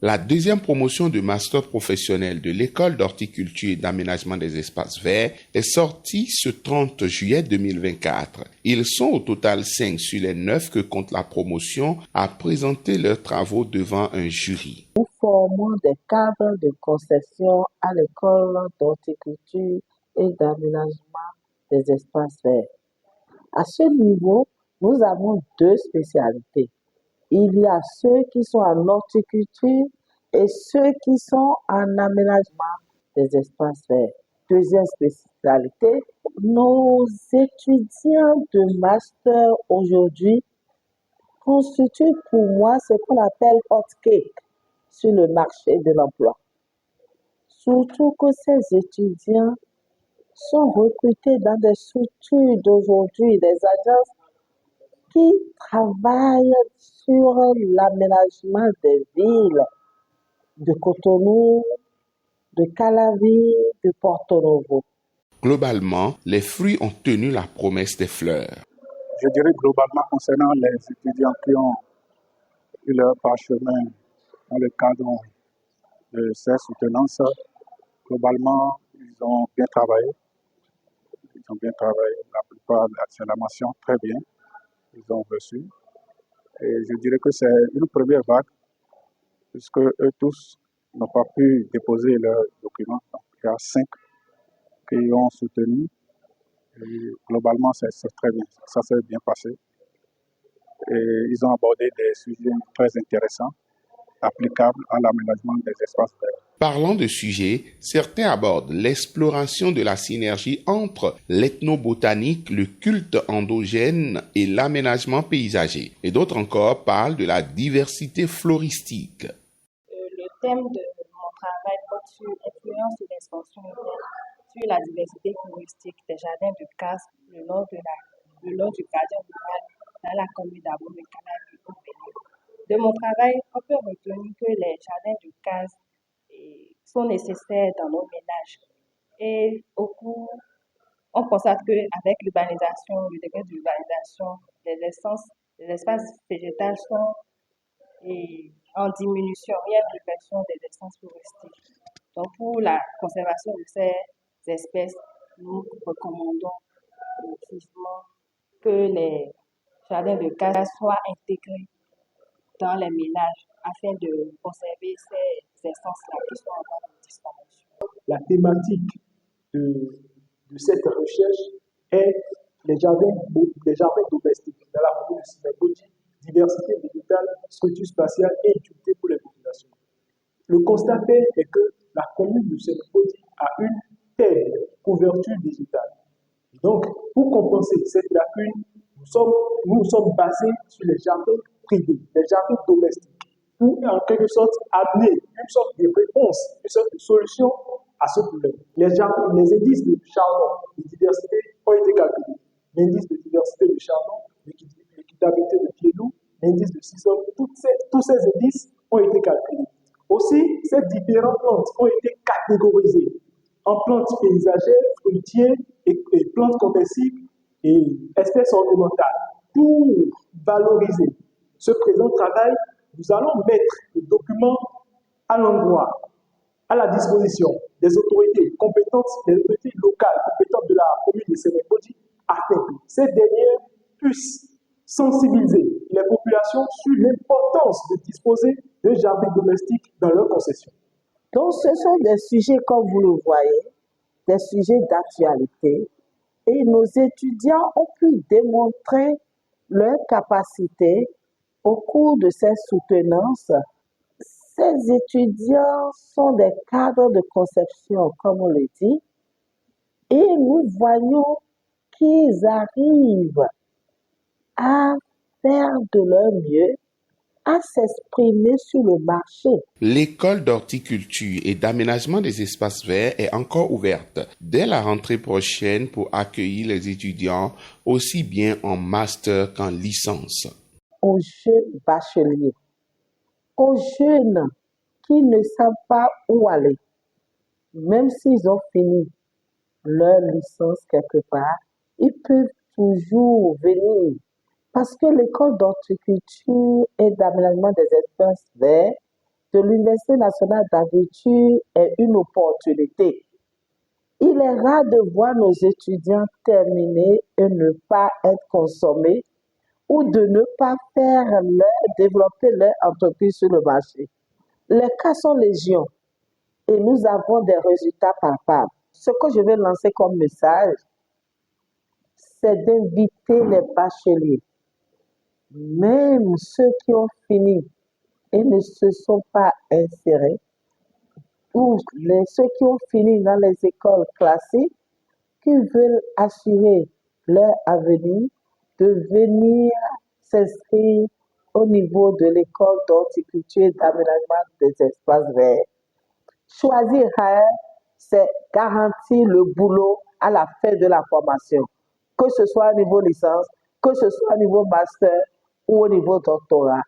La deuxième promotion de master professionnel de l'École d'horticulture et d'aménagement des espaces verts est sortie ce 30 juillet 2024. Ils sont au total 5 sur les 9 que compte la promotion à présenter leurs travaux devant un jury. Nous formons des cadres de conception à l'École d'horticulture et d'aménagement des espaces verts. À ce niveau, nous avons deux spécialités. Il y a ceux qui sont en horticulture et ceux qui sont en aménagement des espaces verts. Deuxième spécialité, nos étudiants de master aujourd'hui constituent pour moi ce qu'on appelle hot cake sur le marché de l'emploi. Surtout que ces étudiants sont recrutés dans des structures d'aujourd'hui, des agences qui travaillent sur l'aménagement des villes de Cotonou, de Calavi, de Porto Novo. Globalement, les fruits ont tenu la promesse des fleurs. Je dirais globalement concernant les étudiants qui ont eu leur parchemin dans le cadre de ces soutenances, globalement, ils ont bien travaillé. La plupart, c'est la mention très bien. Ils ont reçu. Et je dirais que c'est une première vague, puisque eux tous n'ont pas pu déposer leurs documents. Donc, il y a 5 qui ont soutenu. Et globalement, c'est très bien. Ça s'est bien passé. Et ils ont abordé des sujets très intéressants, applicables à l'aménagement des espaces verts. Parlant de sujets, certains abordent l'exploration de la synergie entre l'ethnobotanique, le culte endogène et l'aménagement paysager. Et d'autres encore parlent de la diversité floristique. Le thème de mon travail porte sur l'influence de l'expansion urbaine sur la diversité floristique des jardins de casse le long du gradient rural dans la commune d'Abomey-Calavi au Bénin. De mon travail, on peut retenir que les jardins de casse sont nécessaires dans nos ménages. Et au cours, on constate qu'avec l'urbanisation, le degré d'urbanisation, les espaces végétaux sont en diminution, il y a une réduction des espaces touristiques. Donc pour la conservation de ces espèces, nous recommandons vivement que les jardins de casse soient intégrés dans les ménages afin de conserver ces essences-là qui sont en voie de disparition. La thématique de cette recherche est les jardins domestiques dans la commune de Simbodi, diversité végétale, structure spatiale et utilité pour les populations. Le constat est que la commune de Simbodi a une telle couverture végétale. Donc, pour compenser cette lacune, nous sommes basés sur les jardins privés, les jardins domestiques, pour en quelque sorte amener une sorte de réponse, une sorte de solution à ce problème. Les indices de charbon, de diversité ont été calculés. L'indice de diversité de charbon, l'équitabilité de pied-loup, l'indice de ciseaux, tous ces indices ont été calculés. Aussi, ces différentes plantes ont été catégorisées en plantes paysagères, fruitières et plantes comestibles et espèces ornementales. Pour valoriser ce présent travail, nous allons mettre le document à l'endroit, à la disposition des autorités compétentes, des autorités locales compétentes de la commune de Simbodi, afin que ces dernières puissent sensibiliser les populations sur l'importance de disposer de jardins domestiques dans leur concession. Donc ce sont des sujets, comme vous le voyez, des sujets d'actualité, et nos étudiants ont pu démontrer leur capacité au cours de ces soutenances. Ces étudiants sont des cadres de conception, comme on le dit, et nous voyons qu'ils arrivent à faire de leur mieux, à s'exprimer sur le marché. L'école d'horticulture et d'aménagement des espaces verts est encore ouverte dès la rentrée prochaine pour accueillir les étudiants aussi bien en master qu'en licence. Aux jeunes bacheliers, aux jeunes qui ne savent pas où aller, même s'ils ont fini leur licence quelque part, ils peuvent toujours venir parce que l'école d'horticulture et d'aménagement des espaces verts de l'Université nationale d'agriculture est une opportunité. Il est rare de voir nos étudiants terminer et ne pas être consommés ou de ne pas développer leur entreprise sur le marché. Les cas sont légion et nous avons des résultats palpables. Ce que je vais lancer comme message, c'est d'inviter les bacheliers, même ceux qui ont fini et ne se sont pas insérés, ou ceux qui ont fini dans les écoles classiques, qui veulent assurer leur avenir, de venir s'inscrire au niveau de l'école d'horticulture et d'aménagement des espaces verts. Choisir c'est garantir le boulot à la fin de la formation, que ce soit au niveau licence, que ce soit au niveau master ou au niveau doctorat.